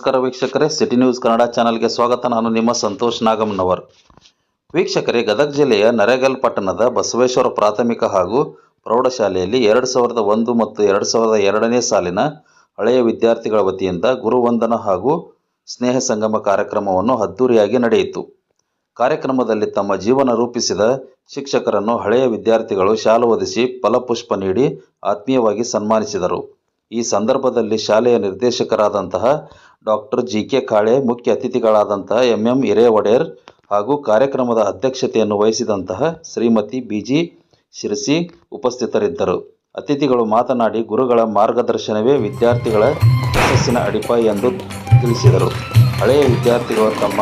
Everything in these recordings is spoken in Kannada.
ನಮಸ್ಕಾರ ವೀಕ್ಷಕರೇ, ಸಿಟಿ ನ್ಯೂಸ್ ಕನ್ನಡ ಚಾನೆಲ್ಗೆ ಸ್ವಾಗತ. ನಾನು ನಿಮ್ಮ ಸಂತೋಷ್ ನಾಗಮ್ನವರ್. ವೀಕ್ಷಕರೇ, ಗದಗ ಜಿಲ್ಲೆಯ ನರೇಗಲ್ ಪಟ್ಟಣದ ಬಸವೇಶ್ವರ ಪ್ರಾಥಮಿಕ ಹಾಗೂ ಪ್ರೌಢಶಾಲೆಯಲ್ಲಿ 2001 ಮತ್ತು 2002ನೇ ಸಾಲಿನ ಹಳೆಯ ವಿದ್ಯಾರ್ಥಿಗಳ ವತಿಯಿಂದ ಗುರುವಂದನ ಹಾಗೂ ಸ್ನೇಹ ಸಂಗಮ ಕಾರ್ಯಕ್ರಮವನ್ನು ಅದ್ದೂರಿಯಾಗಿ ನಡೆಯಿತು. ಕಾರ್ಯಕ್ರಮದಲ್ಲಿ ತಮ್ಮ ಜೀವನ ರೂಪಿಸಿದ ಶಿಕ್ಷಕರನ್ನು ಹಳೆಯ ವಿದ್ಯಾರ್ಥಿಗಳು ಶಾಲು ಹೊದಿಸಿ ಫಲಪುಷ್ಪ ನೀಡಿ ಆತ್ಮೀಯವಾಗಿ ಸನ್ಮಾನಿಸಿದರು. ಈ ಸಂದರ್ಭದಲ್ಲಿ ಶಾಲೆಯ ನಿರ್ದೇಶಕರಾದಂತಹ ಡಾಕ್ಟರ್ ಜಿ.ಕೆ. ಕಾಳೆ, ಮುಖ್ಯ ಅತಿಥಿಗಳಾದಂತಹ ಎಂ.ಎಂ. ಹಿರೇವಡೇರ್ ಹಾಗೂ ಕಾರ್ಯಕ್ರಮದ ಅಧ್ಯಕ್ಷತೆಯನ್ನು ವಹಿಸಿದಂತಹ ಶ್ರೀಮತಿ ಬಿ.ಜಿ. ಶಿರಸಿ ಉಪಸ್ಥಿತರಿದ್ದರು. ಅತಿಥಿಗಳು ಮಾತನಾಡಿ, ಗುರುಗಳ ಮಾರ್ಗದರ್ಶನವೇ ವಿದ್ಯಾರ್ಥಿಗಳ ಯಶಸ್ಸಿನ ಅಡಿಪಾಯ ಎಂದು ತಿಳಿಸಿದರು. ಹಳೆಯ ವಿದ್ಯಾರ್ಥಿಗಳು ತಮ್ಮ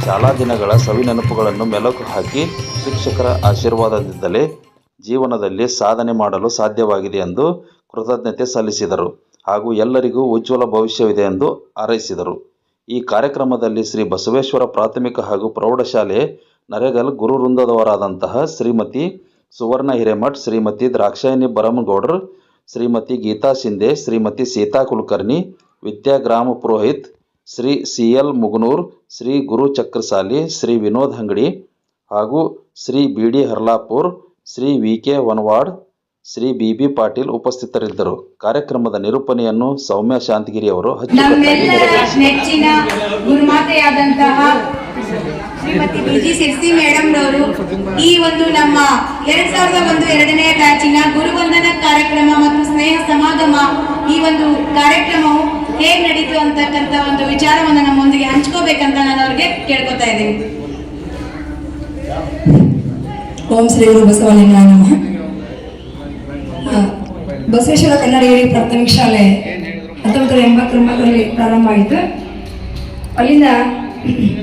ಶಾಲಾ ದಿನಗಳ ಸವಿನೆನಪುಗಳನ್ನು ಮೆಲುಕು ಹಾಕಿ ಶಿಕ್ಷಕರ ಆಶೀರ್ವಾದದಿಂದಲೇ ಜೀವನದಲ್ಲಿ ಸಾಧನೆ ಮಾಡಲು ಸಾಧ್ಯವಾಗಿದೆ ಎಂದು ಕೃತಜ್ಞತೆ ಸಲ್ಲಿಸಿದರು ಹಾಗೂ ಎಲ್ಲರಿಗೂ ಉಜ್ವಲ ಭವಿಷ್ಯವಿದೆ ಎಂದು ಹಾರೈಸಿದರು. ಈ ಕಾರ್ಯಕ್ರಮದಲ್ಲಿ ಶ್ರೀ ಬಸವೇಶ್ವರ ಪ್ರಾಥಮಿಕ ಹಾಗೂ ಪ್ರೌಢಶಾಲೆ ನರೇಗಲ್ ಗುರು ವೃಂದದವರಾದಂತಹ ಶ್ರೀಮತಿ ಸುವರ್ಣ ಹಿರೇಮಠ್, ಶ್ರೀಮತಿ ದ್ರಾಕ್ಷಾಯಣಿ ಬರಮಗೌಡರ್, ಶ್ರೀಮತಿ ಗೀತಾ ಶಿಂದೆ, ಶ್ರೀಮತಿ ಸೀತಾ ಕುಲಕರ್ಣಿ, ವಿದ್ಯಾಗ್ರಾಮ ಪುರೋಹಿತ್, ಶ್ರೀ ಸಿ.ಎಲ್. ಮುಗನೂರ್, ಶ್ರೀ ಗುರು ಚಕ್ರಸಾಲಿ, ಶ್ರೀ ವಿನೋದ್ ಅಂಗಡಿ ಹಾಗೂ Shri BD. Harlapur, Shri VK. ವನವಾಡ್, Shri BB. Patil ಉಪಸ್ಥಿತರಿದ್ದರು. ಕಾರ್ಯಕ್ರಮದ ನಿರೂಪಣೆಯನ್ನು ಸೌಮ್ಯ ಶಾಂತಗಿರಿ ಅವರು ನೆಚ್ಚಿನ ಗುರುಮಾತೆಯಾದಂತಹ ಶ್ರೀಮತಿ ಬಿ.ಜಿ. ಶಿರ್ಸಿ ಮೇಡಮ್ ರವರು ಈ ಒಂದು ನಮ್ಮ 2001-2ನೇ ಬ್ಯಾಚಿನ ಗುರುವಂದನ ಕಾರ್ಯಕ್ರಮ ಮತ್ತು ಸ್ನೇಹ ಸಮಾಗಮ, ಈ ಒಂದು ಕಾರ್ಯಕ್ರಮವು ಹೇಗೆ ನಡೀತು ಅಂತಕ್ಕಂಥ ಒಂದು ವಿಚಾರವನ್ನು ನಮ್ಮೊಂದಿಗೆ ಹಂಚ್ಕೋಬೇಕಂತ ನಾನು ಅವ್ರಿಗೆ ಕೇಳ್ಕೊತಾ ಇದ್ದೀನಿ. ಓಂ ಶ್ರೀ ಗುರು ಬಸವಲಿಂಗಾಯ ನಮಃ. ಬಸವೇಶ್ವರ ಕನ್ನಡ ಹಿರಿಯ ಪ್ರಾಥಮಿಕ ಶಾಲೆ 1989ರಲ್ಲಿ ಪ್ರಾರಂಭ ಆಯಿತು. ಅಲ್ಲಿಂದ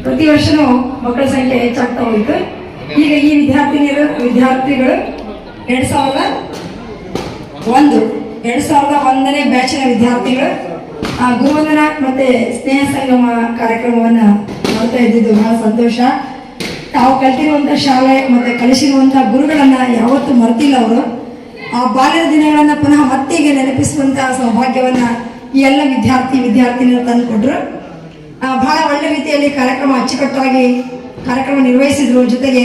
ಪ್ರತಿ ವರ್ಷನೂ ಮಕ್ಕಳ ಸಂಖ್ಯೆ ಹೆಚ್ಚಾಗ್ತಾ ಹೋಯಿತು. ಈಗ ಈ ವಿದ್ಯಾರ್ಥಿಗಳು 2001ನೇ ಬ್ಯಾಚಿನ ವಿದ್ಯಾರ್ಥಿಗಳು ಗುರುವಂದನ ಮತ್ತೆ ಸ್ನೇಹ ಸಂಗಮ ಕಾರ್ಯಕ್ರಮವನ್ನು ಮಾಡ್ತಾ ಇದ್ದಿದ್ದು ಬಹಳ ಸಂತೋಷ. ತಾವು ಕಲ್ತಿರುವಂಥ ಶಾಲೆ ಮತ್ತು ಕಲಿಸಿರುವಂಥ ಗುರುಗಳನ್ನು ಯಾವತ್ತೂ ಮರೆತಿಲ್ಲ ಅವರು. ಆ ಬಾಲ್ಯದ ದಿನಗಳನ್ನು ಪುನಃ ಮತ್ತೆಗೆ ನೆನಪಿಸುವಂತಹ ಸೌಭಾಗ್ಯವನ್ನು ಈ ಎಲ್ಲ ವಿದ್ಯಾರ್ಥಿನಿಯರು ತಂದುಕೊಟ್ರು. ಬಹಳ ಒಳ್ಳೆ ರೀತಿಯಲ್ಲಿ ಕಾರ್ಯಕ್ರಮ ಅಚ್ಚುಕಟ್ಟಾಗಿ ಕಾರ್ಯಕ್ರಮ ನಿರ್ವಹಿಸಿದ್ರು. ಜೊತೆಗೆ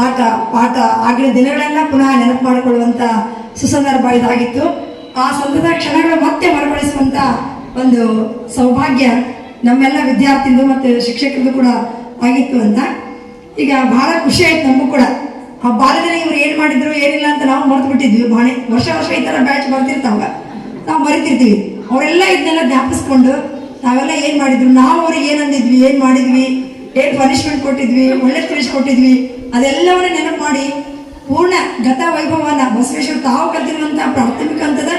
ಆಟ ಪಾಠ ಆಗಿನ ದಿನಗಳೆಲ್ಲ ಪುನಃ ನೆನಪು ಮಾಡಿಕೊಳ್ಳುವಂಥ ಸುಸಂದರ್ಭ ಇದಾಗಿತ್ತು. ಆ ಸಂತದ ಕ್ಷಣಗಳು ಮತ್ತೆ ಮರುಕಳಿಸುವಂಥ ಒಂದು ಸೌಭಾಗ್ಯ ನಮ್ಮೆಲ್ಲ ವಿದ್ಯಾರ್ಥಿಗಳು ಮತ್ತು ಶಿಕ್ಷಕರಿಗೂ ಕೂಡ ಆಗಿತ್ತು ಅಂತ ಈಗ ಬಹಳ ಖುಷಿ ಆಯ್ತು ನಮಗೂ ಕೂಡ. ಆ ಬಾಲ್ಯದಲ್ಲಿ ಇವ್ರು ಏನು ಮಾಡಿದ್ರು ಏನಿಲ್ಲ ಅಂತ ನಾವು ಮರೆತು ಬಿಟ್ಟಿದ್ವಿ. ವರ್ಷ ಈ ಥರ ಬ್ಯಾಚ್ ಬರ್ತಿರ್ತಾವ, ನಾವು ಮರಿತಿರ್ತೀವಿ. ಅವರೆಲ್ಲ ಇದನ್ನೆಲ್ಲ ಜ್ಞಾಪಿಸ್ಕೊಂಡು ನಾವೆಲ್ಲ ಏನು ಮಾಡಿದ್ರು, ನಾವು ಅವ್ರಿಗೆ ಏನು ಅಂದಿದ್ವಿ, ಏನು ಮಾಡಿದ್ವಿ, ಏನು ಪನಿಷ್ಮೆಂಟ್ ಕೊಟ್ಟಿದ್ವಿ, ಒಳ್ಳೆ ತಿಳಿಸ್ಕೊಟ್ಟಿದ್ವಿ, ಅದೆಲ್ಲವನ್ನ ನೆನಪು ಮಾಡಿ ಪೂರ್ಣ ಗತ ವೈಭವನ ಬಸವೇಶ್ವರ ತಾವು ಕಲ್ತಿರುವಂಥ ಪ್ರಾಥಮಿಕ ಹಂತದ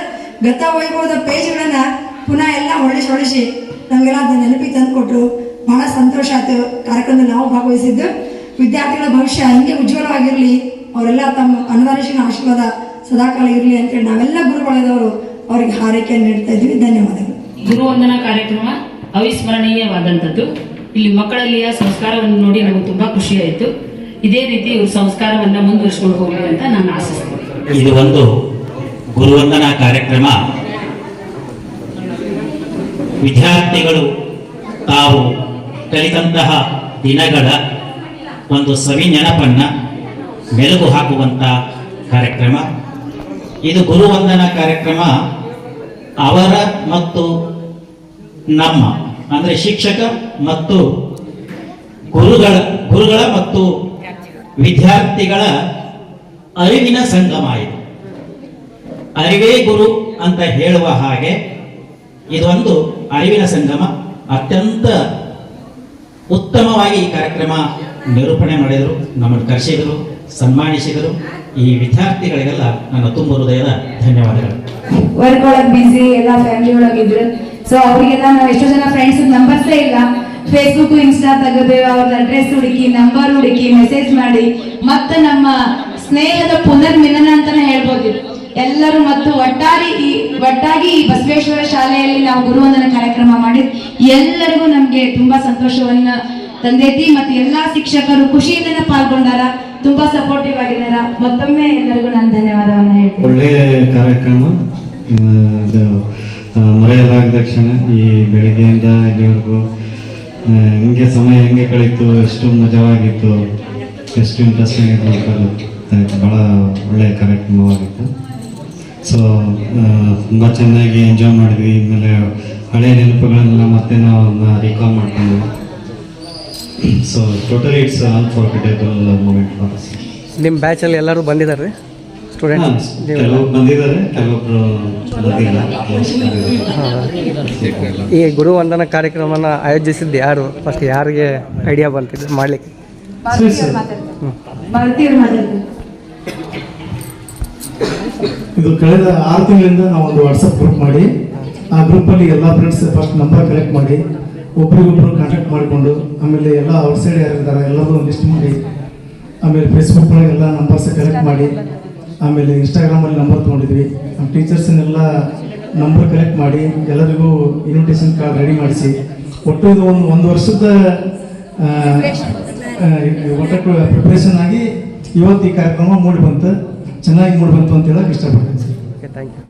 ಗತ ವೈಭವದ ಪೇಜ್ಗಳನ್ನು ಪುನಃ ಎಲ್ಲ ಹೊಳಿಸಿ ನಮಗೆಲ್ಲ ಅದನ್ನ ನೆನಪಿಗೆ ತಂದು ಕೊಟ್ಟರು. ಬಹಳ ಸಂತೋಷ ಆಯ್ತು ಕಾರ್ಯಕ್ರಮದಲ್ಲಿ ನಾವು ಭಾಗವಹಿಸಿದ್ದು. ವಿದ್ಯಾರ್ಥಿಗಳ ಭವಿಷ್ಯ ಹಿಂಗೆ ಉಜ್ವಲವಾಗಿರಲಿ, ಅವರೆಲ್ಲ ತಮ್ಮ ಅನುದಾನಿಸಿನ ಆಶೀರ್ವಾದ ಸದಾಕಾಲ ಇರಲಿ ಅಂತೇಳಿ ನಾವೆಲ್ಲ ಗುರುಗಳಾದವರು ಅವರಿಗೆ ಹಾರೈಕೆಯನ್ನು ನೀಡ್ತಾ ಇದ್ವಿ. ಧನ್ಯವಾದಗಳು. ಗುರುವಂದನಾ ಕಾರ್ಯಕ್ರಮ ಅವಿಸ್ಮರಣೀಯವಾದಂಥದ್ದು. ಇಲ್ಲಿ ಮಕ್ಕಳಲ್ಲಿಯ ಸಂಸ್ಕಾರವನ್ನು ನೋಡಿ ನಮಗೆ ತುಂಬಾ ಖುಷಿ ಆಯಿತು. ಇದೇ ರೀತಿ ಇವ್ರ ಸಂಸ್ಕಾರವನ್ನು ಮುಂದುವರಿಸಿಕೊಂಡು ಹೋಗಲಿ ಅಂತ ನಾನು ಆಶಿಸ್ತೇನೆ. ಇದು ಒಂದು ಗುರುವಂದನಾ ಕಾರ್ಯಕ್ರಮ. ವಿದ್ಯಾರ್ಥಿಗಳು ತಾವು ಕಲಿತಂತಹ ದಿನಗಳ ಒಂದು ಸವಿ ನೆನಪನ್ನ ಮೆಲುಕು ಹಾಕುವಂತ ಕಾರ್ಯಕ್ರಮ ಇದು. ಗುರುವಂದನಾ ಕಾರ್ಯಕ್ರಮ ಅವರ ಮತ್ತು ನಮ್ಮ ಅಂದರೆ ಶಿಕ್ಷಕ ಮತ್ತು ಗುರುಗಳ ಮತ್ತು ವಿದ್ಯಾರ್ಥಿಗಳ ಅರಿವಿನ ಸಂಗಮ. ಇದು ಅರಿವೇ ಗುರು ಅಂತ ಹೇಳುವ ಹಾಗೆ ಇದೊಂದು ಅರಿವಿನ ಸಂಗಮ. ಅತ್ಯಂತ ಉತ್ತಮವಾಗಿ ಈ ಕಾರ್ಯಕ್ರಮ ನಿರೂಪಣೆ ಮಾಡಿದರು, ನಮ್ಮನ್ನು ಕರೆಸಿದರು, ಸನ್ಮಾನಿಸಿದರು. ಈ ವಿದ್ಯಾರ್ಥಿಗಳಿಗೆಲ್ಲ ನನ್ನ ತುಂಬ ಹೃದಯದ ಧನ್ಯವಾದಗಳು. ವರ್ಕ್ ಒಳಗೆ ಬಿಸಿ, ಎಲ್ಲ ಫ್ಯಾಮಿಲಿ ಒಳಗಿದ್ರು. ಸೊ ಅವರಿಗೆಲ್ಲ ನಾವು ಎಷ್ಟೋ ಜನ ಫ್ರೆಂಡ್ಸ್ ನಂಬರ್ಸೇ ಇಲ್ಲ, ಫೇಸ್ಬುಕ್ ಇನ್ಸ್ಟಾ ತೆಗೆದು ಅವ್ರ ಅಡ್ರೆಸ್ ಹುಡುಕಿ ನಂಬರ್ ಹುಡುಕಿ ಮೆಸೇಜ್ ಮಾಡಿ ಮತ್ತೆ ನಮ್ಮ ಸ್ನೇಹದ ಪುನರ್ಮಿಲನ ಅಂತಾನೆ ಹೇಳ್ಬೋದು. ಎಲ್ಲರೂ ಮತ್ತು ಒಟ್ಟಾಗಿ ಈ ಬಸವೇಶ್ವರ ಶಾಲೆಯಲ್ಲಿ ನಾವು ಗುರುವಂದನ ಕಾರ್ಯಕ್ರಮ ಮಾಡಿ ಎಲ್ಲರಿಗೂ ನಮ್ಗೆ ತುಂಬಾ ಸಂತೋಷವನ್ನ ತಂದೈತಿ. ಮತ್ತೆ ಎಲ್ಲಾ ಶಿಕ್ಷಕರು ಖುಷಿಯಿಂದ ಪಾಲ್ಗೊಂಡಾರ, ತುಂಬಾ ಸಪೋರ್ಟಿವ್ ಆಗಿದಾರ. ಮತ್ತೊಮ್ಮೆ ಎಲ್ಲರಿಗೂ ನಾನು ಧನ್ಯವಾದವನ್ನ ಹೇಳ್ತೀನಿ. ಒಳ್ಳೆಯ ಕಾರ್ಯಕ್ರಮ. ಮರೆಯಲಾಗದ ಕ್ಷಣ ಈ ಬೆಳಿಗ್ಗೆಯಿಂದ ಇಲ್ಲಿವರೆಗೂ ಹಿಂಗೆ ಸಮಯ ಹೆಂಗೆ ಕಳೀತು, ಎಷ್ಟು ಮಜವಾಗಿತ್ತು, ಎಷ್ಟು ಇಂಟ್ರೆಸ್ಟಿಂಗ್ ಆಗಿತ್ತು, ಭಾಳ ಒಳ್ಳೆಯ ಕಾರ್ಯಕ್ರಮವಾಗಿತ್ತು. ಸೊ ತುಂಬ ಚೆನ್ನಾಗಿ ಎಂಜಾಯ್ ಮಾಡಿದ್ವಿ. ಆಮೇಲೆ ಹಳೆಯ ನೆನಪುಗಳನ್ನೆಲ್ಲ ಮತ್ತೆ ನಾವು ಅದನ್ನ ರಿಕಾಲ್ ಮಾಡ್ಕೊಂಡ್ವಿ. So totally it's unforgettable moment for us. ನಿಮ್ಮ ಬ್ಯಾಚಲ್ಲಿ ಎಲ್ಲರೂ ಬಂದಿದ್ದಾರೆ ರೀ ಸ್ಟೂಡೆಂಟ್ಸ್? ಕೆಲವರು ಬಂದಿದ್ದಾರೆ, ಕೆಲವೊಬ್ರು ಬಂದಿಲ್ಲ. ಈ ಗುರುವಂದನಾ ಕಾರ್ಯಕ್ರಮನ ಆಯೋಜಿಸಿದ್ದು ಯಾರು? ಫಸ್ಟ್ ಯಾರಿಗೆ ಐಡಿಯಾ ಬಂತಿದ್ದು ಮಾಡಲಿಕ್ಕೆ? ಭಾರತೀಯರು ಮಾತಾಡ್ತಾರೆ. ಇದು ಕಳೆದ 6 ತಿಂಗಳಿಂದ ನಾವು ಒಂದು ವಾಟ್ಸಪ್ ಗ್ರೂಪ್ ಮಾಡಿ, ಆ ಗ್ರೂಪಲ್ಲಿ ಎಲ್ಲ ಫ್ರೆಂಡ್ಸ್ ಫಸ್ಟ್ ನಂಬರ್ ಕಲೆಕ್ಟ್ ಮಾಡಿ ಒಬ್ರಿಗೊಬ್ರು ಕಾಂಟ್ಯಾಕ್ಟ್ ಮಾಡಿಕೊಂಡು, ಆಮೇಲೆ ಎಲ್ಲ ಔಟ್ಸೈಡ್ ಯಾರಿದ್ದಾರೆ ಎಲ್ಲರೂ ಲಿಸ್ಟ್ ಮಾಡಿ, ಆಮೇಲೆ ಫೇಸ್ಬುಕ್ ಒಳಗೆಲ್ಲ ನಂಬರ್ಸ್ ಕಲೆಕ್ಟ್ ಮಾಡಿ, ಆಮೇಲೆ ಇನ್ಸ್ಟಾಗ್ರಾಮಲ್ಲಿ ನಂಬರ್ ತೊಗೊಂಡಿದ್ವಿ. ನಮ್ಮ ಟೀಚರ್ಸನ್ನೆಲ್ಲ ನಂಬರ್ ಕಲೆಕ್ಟ್ ಮಾಡಿ ಎಲ್ಲರಿಗೂ ಇನ್ವಿಟೇಷನ್ ಕಾರ್ಡ್ ರೆಡಿ ಮಾಡಿಸಿ, ಒಟ್ಟು ಇದು ಒಂದು ವರ್ಷದ ಒಟ್ಟು ಪ್ರಿಪ್ರೇಷನ್ ಆಗಿ ಇವತ್ತು ಈ ಕಾರ್ಯಕ್ರಮ ಮೂಡಿ ಬಂತು, ಚೆನ್ನಾಗಿ ಮೂಡಿ ಬಂತು ಅಂತ ಹೇಳಕ್ಕೆ ಇಷ್ಟಪಡ್ತೀನಿ ಸರ್. Thank you.